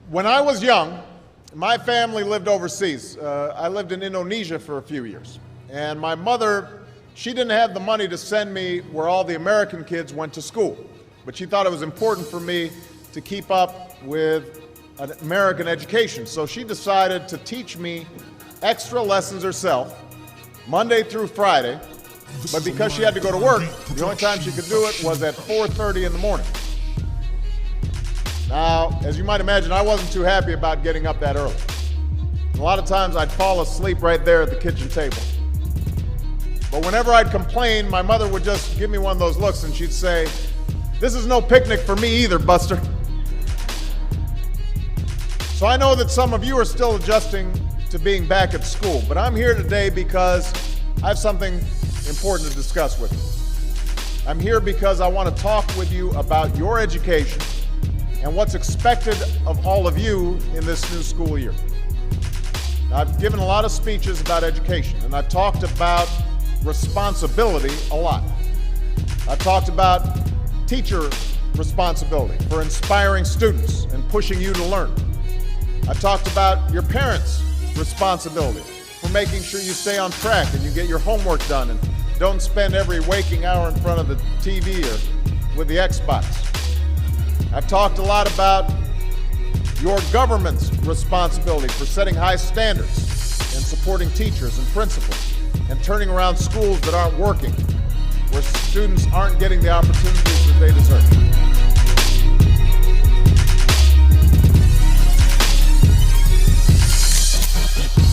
When I was young, my family lived overseas. I lived in Indonesia for a few years. And my mother, she didn't have the money to send me where all the American kids went to school. But she thought it was important for me to keep up with an American education. So she decided to teach me extra lessons herself, Monday through Friday. But because she had to go to work, the only time she could do it was at 4:30 in the morning. Now, as you might imagine, I wasn't too happy about getting up that early. A lot of times I'd fall asleep right there at the kitchen table. But whenever I'd complain, my mother would just give me one of those looks and she'd say, "This is no picnic for me either, Buster." So I know that some of you are still adjusting to being back at school, but I'm here today because I have something important to discuss with you. I'm here because I want to talk with you about your education and what's expected of all of you in this new school year. Now, I've given a lot of speeches about education, and I've talked about responsibility a lot. I've talked about teacher responsibility for inspiring students and pushing you to learn. I've talked about your parents' responsibility for making sure you stay on track and you get your homework done and don't spend every waking hour in front of the TV or with the Xbox. I've talked a lot about your government's responsibility for setting high standards and supporting teachers and principals and turning around schools that aren't working, where students aren't getting the opportunities that they deserve.